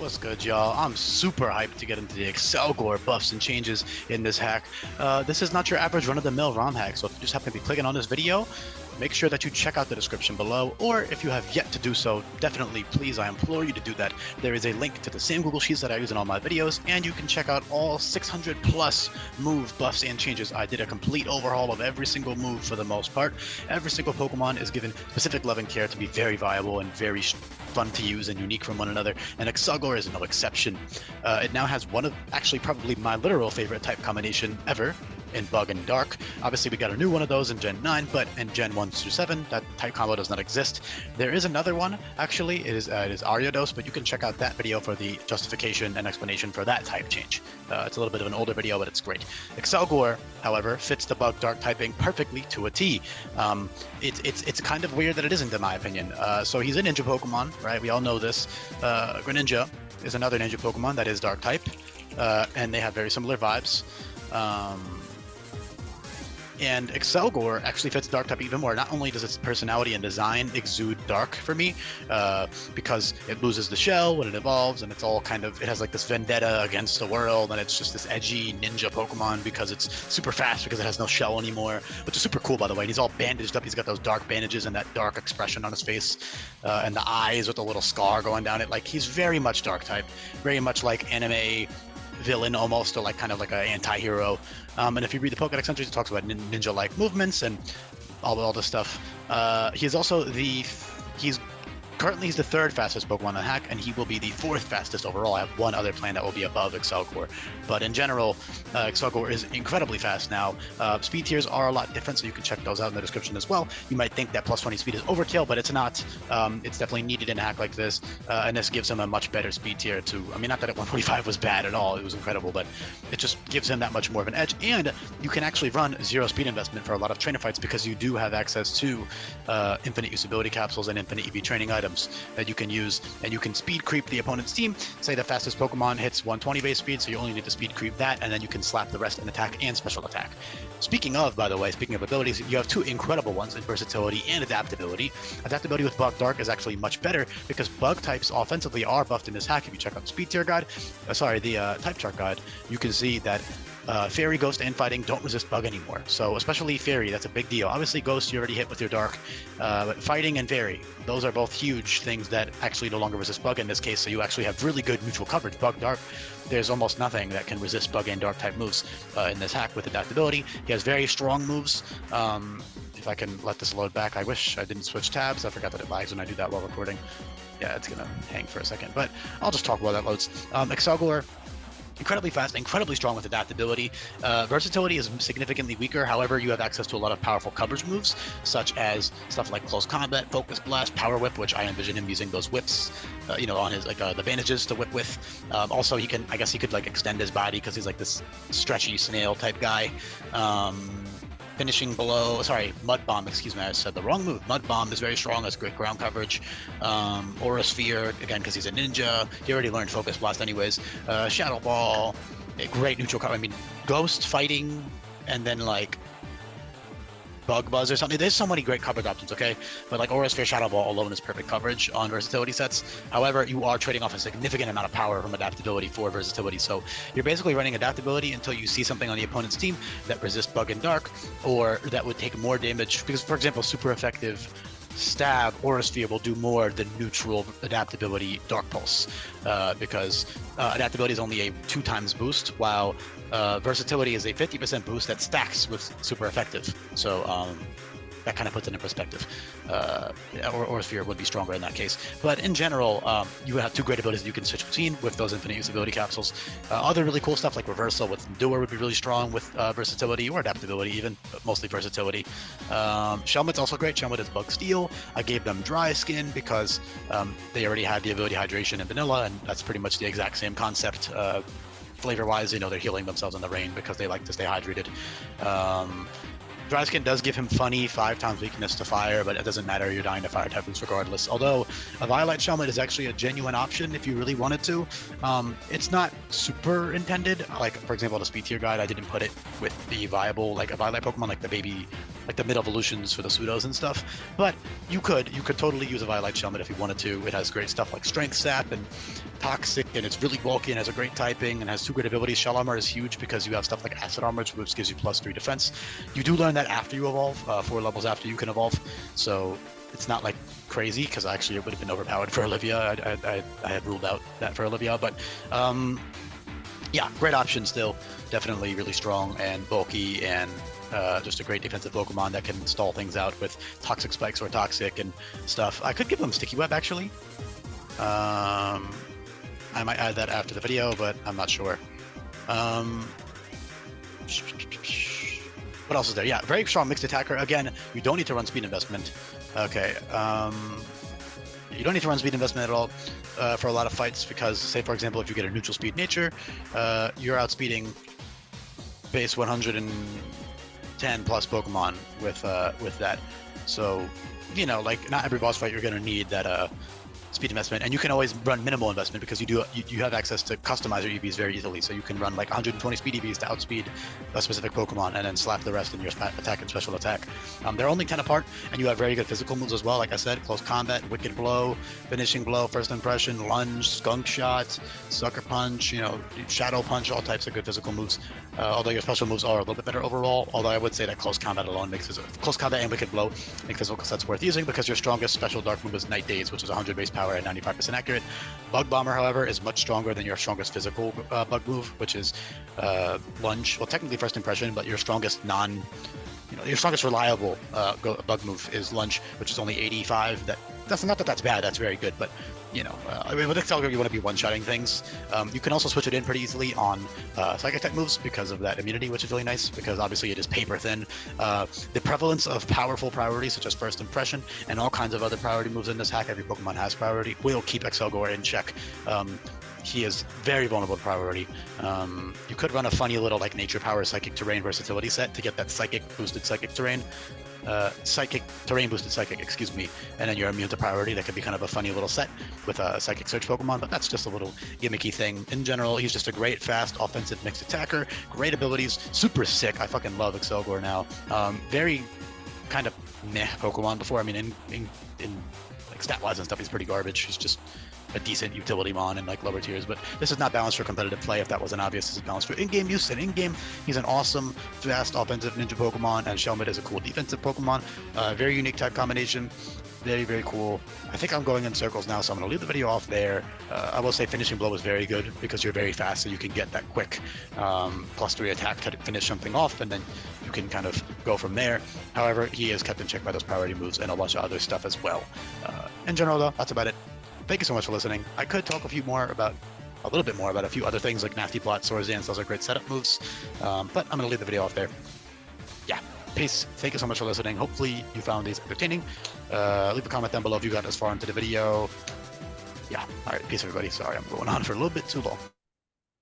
What's good, y'all? I'm super hyped to get into the Accelgor buffs and changes in this hack. This is not your average run-of-the-mill ROM hack, so if you just happen to be clicking on this video, make sure that you check out the description below, or if you have yet to do so, definitely, please, I implore you to do that. There is a link to the same Google Sheets that I use in all my videos, and you can check out all 600 plus move buffs and changes. I did a complete overhaul of every single move for the most part. Every single Pokemon is given specific love and care to be very viable and very fun to use and unique from one another, and Accelgor is no exception. It now has one of, actually probably my literal favorite type combination ever, in Bug and Dark. Obviously, we got a new one of those in Gen 9, but in Gen 1 through 7, that type combo does not exist. There is another one, actually. It is Ariados, but you can check out that video for the justification and explanation for that type change. It's a little bit of an older video, but it's great. Accelgor, however, fits the Bug Dark typing perfectly to a T. It's kind of weird that it isn't, in my opinion. So he's a ninja Pokemon, right? We all know this. Greninja is another ninja Pokemon that is Dark type, and they have very similar vibes. And Accelgor actually fits Dark type even more. Not only does its personality and design exude Dark for me, because it loses the shell when it evolves, and it's all kind of, it has like this vendetta against the world, and it's just this edgy ninja Pokemon because it's super fast because it has no shell anymore, which is super cool, by the way. And he's all bandaged up. He's got those dark bandages and that dark expression on his face, and the eyes with a little scar going down it. Like, he's very much Dark type, very much like anime villain almost, or like kind of like an anti-hero. And if you read the Pokédex entries, it talks about ninja-like movements and all this stuff. He's also currently the third fastest Pokemon in the hack, and he will be the fourth fastest overall. I have one other plan that will be above Accelgor, but in general, Accelgor is incredibly fast now. Speed tiers are a lot different, so you can check those out in the description as well. You might think that plus 20 speed is overkill, but it's not. It's definitely needed in a hack like this, and this gives him a much better speed tier too. I mean, not that at 145 was bad at all, it was incredible, but it just gives him that much more of an edge, and you can actually run zero speed investment for a lot of trainer fights because you do have access to infinite usability capsules and infinite EV training items that you can use, and you can speed creep the opponent's team. Say the fastest Pokemon hits 120 base speed, so you only need to speed creep that, and then you can slap the rest in attack and special attack. Speaking of, by the way, speaking of abilities, you have two incredible ones in versatility and adaptability. Adaptability with Bug Dark is actually much better because bug types offensively are buffed in this hack. If you check out the speed tier guide, the type chart guide, you can see that Fairy, Ghost, and Fighting don't resist Bug anymore. So especially Fairy, that's a big deal. Obviously Ghost you already hit with your Dark, but Fighting and Fairy, those are both huge things that actually no longer resist Bug in this case, so you actually have really good neutral coverage. Bug Dark, there's almost nothing that can resist Bug and Dark type moves in this hack with adaptability. He has very strong moves. If I can let this load back, I wish I didn't switch tabs. I forgot that it lags when I do that while recording. Yeah, it's gonna hang for a second, but I'll just talk while that loads. Accelgor, incredibly fast, incredibly strong with adaptability. Versatility is significantly weaker. However, you have access to a lot of powerful coverage moves, such as stuff like Close Combat, Focus Blast, Power Whip, which I envision him using those whips, on his, the bandages to whip with. Also, he could like extend his body because he's like this stretchy snail type guy. Finishing below, Mud Bomb, excuse me, I said the wrong move. Mud Bomb is very strong, has great ground coverage. Aura Sphere, again, because he's a ninja. He already learned Focus Blast anyways. Shadow Ball, great neutral cover. I mean, Ghost, Fighting, and then like Bug Buzz or something. There's so many great coverage options, okay? But like Aura Sphere, Shadow Ball alone is perfect coverage on versatility sets. However, you are trading off a significant amount of power from adaptability for versatility. So you're basically running adaptability until you see something on the opponent's team that resists Bug and Dark, or that would take more damage. Because, for example, super effective Stab, Aura Sphere will do more than neutral adaptability Dark Pulse, because adaptability is only a 2x boost, while versatility is a 50% boost that stacks with super effective. So that kind of puts it in perspective. Aura Sphere would be stronger in that case. But in general, you have two great abilities that you can switch between with those infinite usability capsules. Other really cool stuff like Reversal with Endure would be really strong with versatility or adaptability even, but mostly versatility. Shelmet's also great. Shelmet is Bug Steel. I gave them Dry Skin because they already had the ability Hydration in Vanilla, and that's pretty much the exact same concept. Flavor-wise, they're healing themselves in the rain because they like to stay hydrated. Dry Skin does give him funny 5x weakness to fire, but it doesn't matter, you're dying to fire types regardless. Although a Violet Shelmet is actually a genuine option if you really wanted to. It's not super intended. Like, for example, the speed tier guide, I didn't put it with the viable, like a Violet Pokemon, like the baby, like the mid-evolutions for the pseudos and stuff. But you could totally use a Violet Shelmet if you wanted to. It has great stuff like Strength Sap and toxic, and it's really bulky and has a great typing and has 2 great abilities. Shell Armor is huge because you have stuff like Acid Armor, which gives you +3 defense. You do learn that after you evolve, 4 levels after you can evolve, so it's not like crazy, because actually it would have been overpowered for Olivia. I had ruled out that for Olivia, but yeah, great option still. Definitely really strong and bulky, and just a great defensive Pokemon that can stall things out with Toxic Spikes or Toxic and stuff. I could give them Sticky Web, actually. I might add that after the video, but I'm not sure. What else is there? Yeah, very strong mixed attacker. Again, you don't need to run speed investment. Okay. You don't need to run speed investment at all for a lot of fights, because, say, for example, if you get a neutral speed nature, you're outspeeding base 110 plus Pokemon with that. So, you know, like, not every boss fight you're going to need that speed investment, and you can always run minimal investment because you have access to customize your EVs very easily. So you can run like 120 speed EVs to outspeed a specific Pokemon, and then slap the rest in your attack and special attack. They're only 10 apart, and you have very good physical moves as well. Like I said, Close Combat, Wicked Blow, Finishing Blow, First Impression, Lunge, Skunk Shot, Sucker Punch, you know, Shadow Punch, all types of good physical moves. Although your special moves are a little bit better overall. Although I would say that Close Combat alone makes Close Combat and Wicked Blow make physical sets worth using, because your strongest special dark move is Night Daze, which is 100 base power and 95% accurate. Bug Bomber, however, is much stronger than your strongest physical bug move, which is Lunge. Well, technically First Impression, but your strongest your strongest reliable bug move is Lunge, which is only 85. That's not that that's bad. That's very good, but you know, I mean, with Accelgor, you want to be one-shotting things. You can also switch it in pretty easily on Psychic type moves because of that immunity, which is really nice, because obviously it is paper thin. The prevalence of powerful priorities such as First Impression and all kinds of other priority moves in this hack, every Pokemon has priority, will keep Accelgor in check. He is very vulnerable to priority. You could run a funny little like Nature Power Psychic Terrain versatility set to get that Psychic boosted Psychic Terrain. Psychic Terrain boosted Psychic, excuse me, and then you're immune to priority. That could be kind of a funny little set with a Psychic Search Pokemon, but that's just a little gimmicky thing. In general, he's just a great, fast, offensive mixed attacker, great abilities, super sick. I fucking love Accelgor now. Very kind of meh Pokemon before. I mean, in like stat-wise and stuff, he's pretty garbage. He's just a decent utility mon in like lower tiers, but this is not balanced for competitive play. If that wasn't obvious, this is balanced for in-game use. And in-game, he's an awesome, fast, offensive ninja Pokemon, and Shelmet is a cool defensive Pokemon. Very unique type combination. Very, very cool. I think I'm going in circles now, so I'm going to leave the video off there. I will say Finishing Blow is very good because you're very fast, so you can get that quick +3 attack to finish something off, and then you can kind of go from there. However, he is kept in check by those priority moves and a bunch of other stuff as well. In general, though, that's about it. Thank you so much for listening. I could talk a little bit more about a few other things like Nasty Plot, Swords Dance. Those are great setup moves, but I'm going to leave the video off there. Yeah, peace. Thank you so much for listening. Hopefully you found these entertaining. Leave a comment down below if you got this far into the video. Yeah, all right, peace everybody. Sorry, I'm going on for a little bit too long.